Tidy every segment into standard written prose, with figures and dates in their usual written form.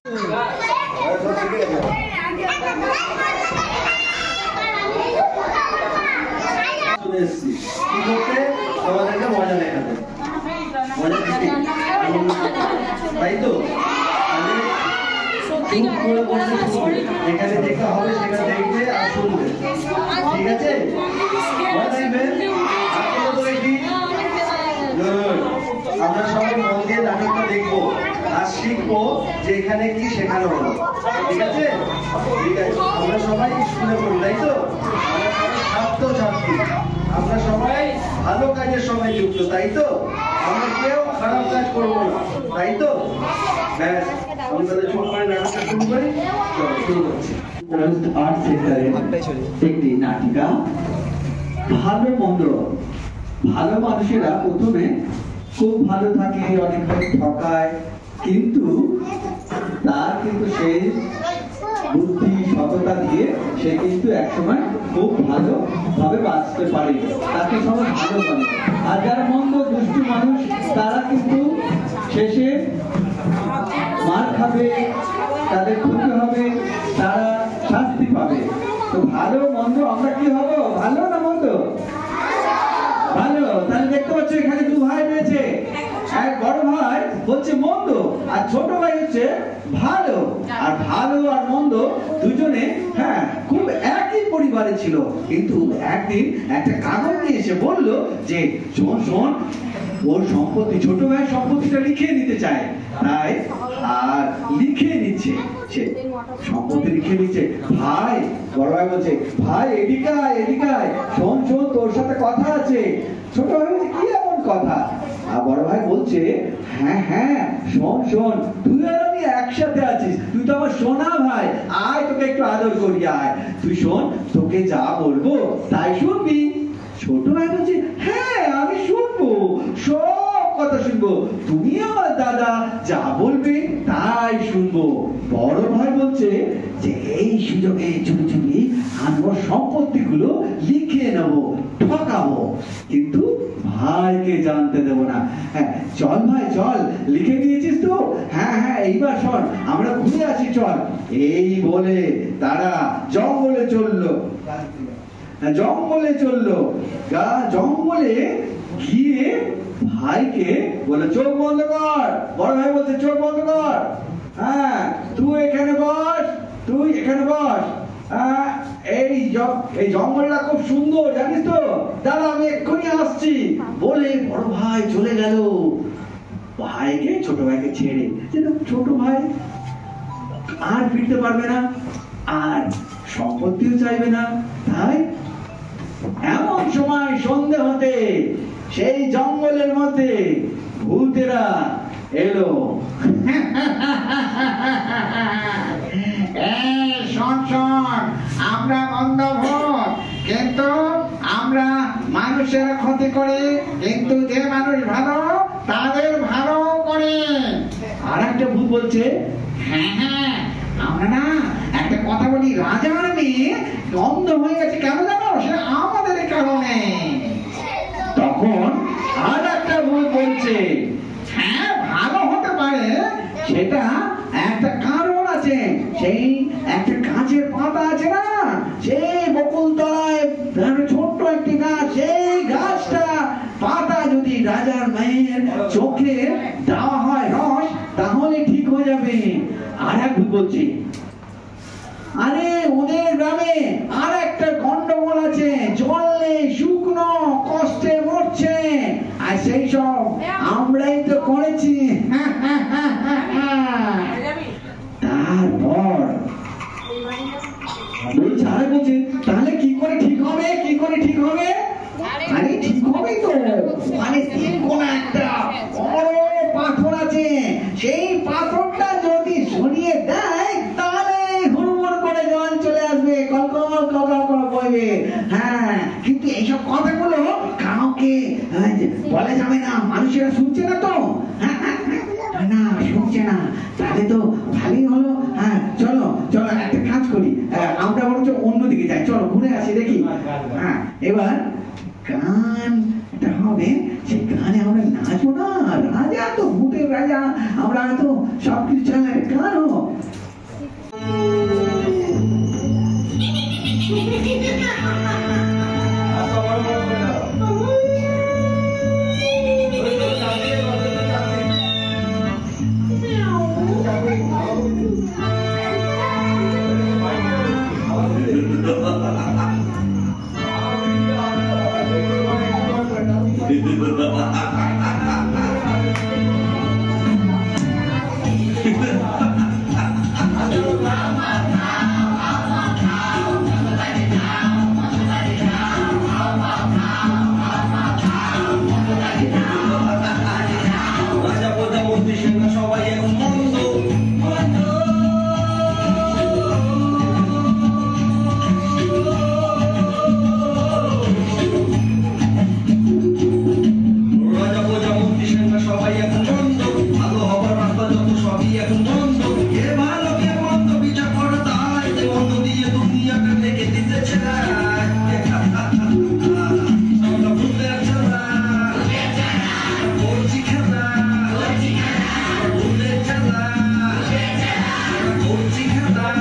মজা দেখাতে তাই তো এখানে দেখতে হবে, সেখানে দেখবে আর শুনবে, ঠিক আছে? আমরা সবাই মন দিয়ে নাটকটা দেখবো আর শিখবো যে এখানে কি শেখানো হলো, ঠিক আছে? ঠিক আছে, আমরা সবাই স্কুলে পড়ি, তাই তো? আমরা সবাই ছাত্রছাত্রী, আমরা সবাই ভালো কাজের সবাই যুক্ত, তাই তো? আমরা কেউ খারাপ কাজ করবো না, তাই তো? ব্যাস, আমি তাহলে ছোট করে নাটকটা শুরু করি। শুরু করছি। আর্ট সেন্টারের একটি নাটিকা ভালো মন্দ। ভালো মানুষেরা প্রথমে খুব ভালো থাকে, অনেকক্ষণ ঠকায়, কিন্তু তার কিন্তু সেই বুদ্ধি সততা দিয়ে সে কিন্তু একসময় খুব ভালো ভাবে বাঁচতে পারে, তাকে সবাই ভালো বলে। আর যারা মন্দ দুষ্টু মানুষ তারা কিন্তু শেষে মার খাবে, তাদের ক্ষতি হবে, তারা শাস্তি পাবে। তো ভালো মন্দ আমরা কি হবো, ভালো না মন্দ? ভালো। তাহলে দেখতে পাচ্ছ এখানে দু ভাই রয়েছে, এক বড় ভাই হচ্ছে মন্দ আর ছোট ভাই হচ্ছে ভালো। আর ভালো আর মন্দ দুজনে খুব একই পরিবারে ছিল, কিন্তু একদিন একটা কাগজ নিয়ে এসে বললো যে শোন শোন, ওর সম্পত্তি, ছোট ভাই সম্পত্তিটা লিখে নিতে চায়, তাই আর লিখে নিচ্ছে, সে সম্পত্তি লিখে নিচ্ছে। ভাই, বড় ভাই বলছে, ভাই এদিকায় এদিকায়, শোন শোন, তোর সাথে কথা আছে। ছোট ভাই বলছে, কি এমন কথা? আর বড় ভাই বলছে, হ্যাঁ হ্যাঁ, শোন শোন, তুই আর আমি একসাথে আছিস, তুই তো আমার সোনা ভাই, আয় তোকে একটু আদর করি, আয় তুই শোন, তোকে যা বলবো তাই শুনবি। ছোট ভাই বলছে, হ্যাঁ আমি শুনবো, সব কথা শুনবো, তুমি আমার দাদা, যা বলবে তাই শুনবো। বড় ভাই বলছে যে এই সুযোগে চুপি চুপি আমি ওর সম্পত্তি গুলো লিখে নেবো, ঠকাবো, কিন্তু ভাইকে জানতে দেবো না। হ্যাঁ চল ভাই চল, লিখে দিয়েছিস তো? হ্যাঁ হ্যাঁ, এইবার শোন, আমরা ঘুরে আসি, চল। এই বলে তারা জঙ্গলে চললো, জঙ্গলে চললো। জঙ্গলে গিয়ে ভাইকে বলে, চোখ বন্ধ কর। বড় ভাই বলছে, চোখ বন্ধ কর, হ্যাঁ তুই এখানে বস, তুই এখানে বস। এই জঙ্গলটা খুব সুন্দর, জানিস তো? দাদা আমি এক্ষুনি আসছি বলে বড় ভাই চলে গেল ভাইকে, ছোট ভাইকে ছেড়ে। ছোট ভাই আর ফিরতে পারবে না, আর সম্পত্তিও চাইবে না, তাই এমন সময় সন্ধে হতে সেই জঙ্গলের মধ্যে ভূতেরা এলো। শোন শোন, আমরা মন্দ ভূত, কিন্তু আমরা মানুষের ক্ষতি করি, কিন্তু যে মানুষ ভালো তাদের ভালো করে। আর একটা ভূত বলছে, হ্যাঁ হ্যাঁ, আমরা না একটা কথা বলি, রাজার মেয়ে অন্ধ হয়ে গেছে, কেন জানো? সেটা আমাদের কারণে। তখন আর একটা ভূত বলছে, হ্যাঁ ভালো হতে পারে, সেটা একটা কারণ আছে। সেই একটা গাছের পাতা আছে না, সেই বকুল তলায় ছোট্ট একটি গাছ, সেই গাছটা পাতা যদি রাজার মেয়ের চোখে দেওয়া হয় রস, তাহলে ঠিক হয়ে যাবে। আর এক ভূত বলছে, আরে ওদের গ্রামে আর একটা গন্ডগোল আছে, জল নেই, শুকনো, কষ্টে মরছে, আর সেই সব আমরাই তো করেছি। তারপর বলছে, তাহলে কি করে ঠিক হবে, কি করে ঠিক হবে? আরে ঠিক হবে তো, মানে তিন কোণা একটা বড় পাথর আছে, সেই পাথরটা যদি সরিয়ে দেয় তাহলে হুড়মুড় করে জল চলে আসবে, কলকল কলকল করে বইবে। হ্যাঁ, কিন্তু এইসব কথাগুলো কাউকে বলা যাবে না, মানুষেরা শুনছে না তো। না শুনছে না, তাহলে তো ভালোই হলো। হ্যাঁ চলো চলো, একটা কাজ করি, আমরা বরঞ্চ অন্যদিকে যাই, চলো ঘুরে আসি দেখি। হ্যাঁ এবার গান হবে, সেই গানে আমরা নাচবো না, রাজা তো ভূতের রাজা, আমরা তো সবকিছু চালাই, গানও সবাই এখন বন্ধ, ভালো হবার রাস্তা যত সবই এখন বন্ধ। কে ভালো কে মন্দ বিচার করে তাই, মন্দ দিয়ে দুনিয়াটা লেগে দিতেছে আমরা ভূতের খেলা করছি, খেলা ভূতের খেলা করছি, খেলা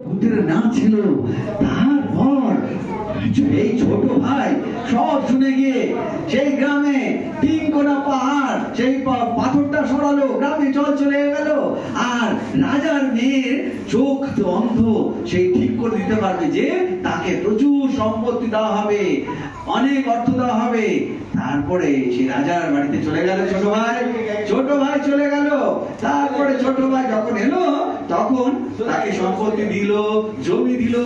ভূতের নাম ছিল। তারপর এই ছোট ভাই সব শুনে গিয়ে সেই গ্রামে তিনকোনা পাহাড়, সেই পাথরটা সরালো, গ্রামে জল চলে গেল। আর রাজার মেয়ের চোখ তো অন্ধ, সেই ঠিক করে দিতে পারবে যে তাকে প্রচুর সম্পত্তি দেওয়া হবে, অনেক অর্থ দেওয়া হবে। তারপরে সে রাজার বাড়িতে চলে গেল ছোট ভাই চলে গেল। তারপরে ছোট ভাই যখন এলো তখন তাকে সম্পত্তি দিল, জমি দিল,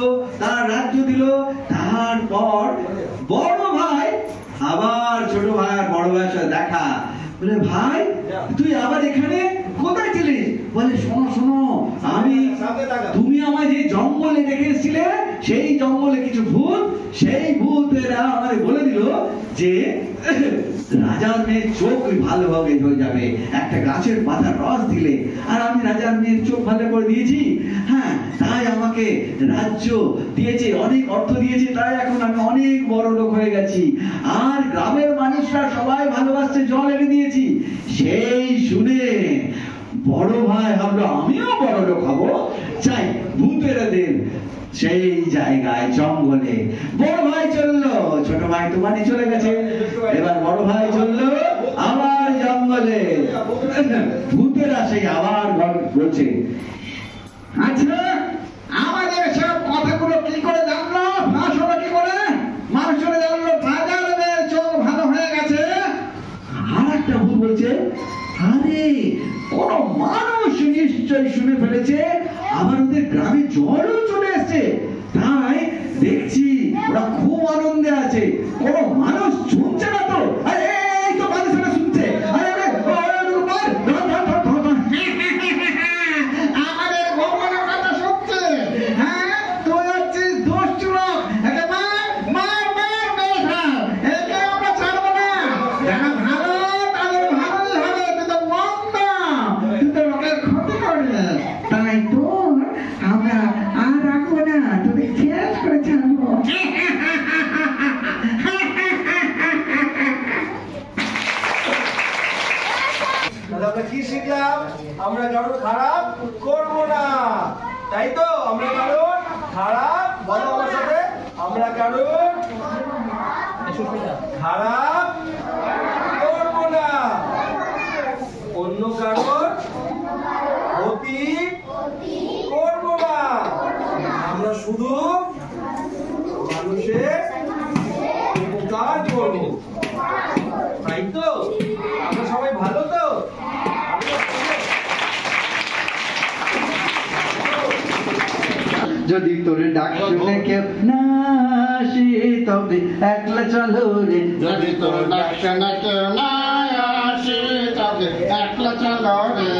তার রাজ্য দিল। তারপর বড় ভাই আবার ছোট ভাই আর বড় ভাইয়ের সাথে দেখা, বলে ভাই তুই আবার এখানে কোথায় ছিলিস? বলে শোনো আমি, তুমি আমায় যে জঙ্গলে রেখে এসেছিলে সেই জঙ্গলে কিছু ভূত, সেই ভূতেরা আমাকে বলে দিল যে রাজার মেয়ের চোখ ভালোভাবে হয়ে যাবে একটা গাছের পাতার রস দিলে। আর আমি রাজার মেয়ের চোখ ভালো করে দিয়েছি, হ্যাঁ, তাই আমাকে রাজ্য দিয়েছে, অনেক অর্থ দিয়েছে, তাই এখন আমি অনেক বড় লোক হয়ে গেছি। আর গ্রামের মানুষরা সবাই ভালোবাসছে, জল এনে দিয়েছি। সেই শুনে বড় ভাই ভাবলো আমিও বড় লোক হবো, চাই ভূতেরাদের সেই জায়গায় জঙ্গলে। বড় ভাই চললো, ছোট ভাই তো বাড়ি চলে গেছে, এবার বড় ভাই চললো আবার জঙ্গলে। ভূতেরা সেই আবার বলছে, আচ্ছা আমাদের সব কথাগুলো কি করে জানলো, ফাঁস হলো কি করে, মানুষের জানলো রাজার মেয়ের চোখ ভালো হয়ে গেছে। আর একটা ভূত বলছে, আরে কোন মানুষ নিশ্চয়ই শুনে ফেলেছে, আবার ওদের গ্রামে জলও চলে এসছে, তাই দেখছি ওরা খুব আনন্দে আছে। কোন মানুষ শুনছে না তো? এই তো মানুষেরা শুনছে। আমাদের গোপনের কথা শুনছে। হ্যাঁ তুই হচ্ছিস দুষ্ট লোক, একে মার একে আমরা ছাড়বো না। যারা ভালো তাদের ভালোই হবে, তুই তো মন্দ, তুই তো লোকের ক্ষতি করবে, তাই তো আমরা আর রাখবো না, তোদের শেষ করে ছাড়বো। আমরা কি শিখলাম? আমরা কারোর খারাপ করব না, তাই তো? আমরা কারোর খারাপ, বলো আমার সাথে, আমরা কারোর খারাপ করব না, অন্য কারোর ক্ষতি করব না, আমরা শুধু মানুষের উপকার করব, তাই তো? আমরা সবাই ভালো তো? যদি তোর ডাক শুনে কেউ না আসে তবে একলা চলো রে, যদি তোর ডাক শুনে কেউ না আসে তবে একলা চলো রে।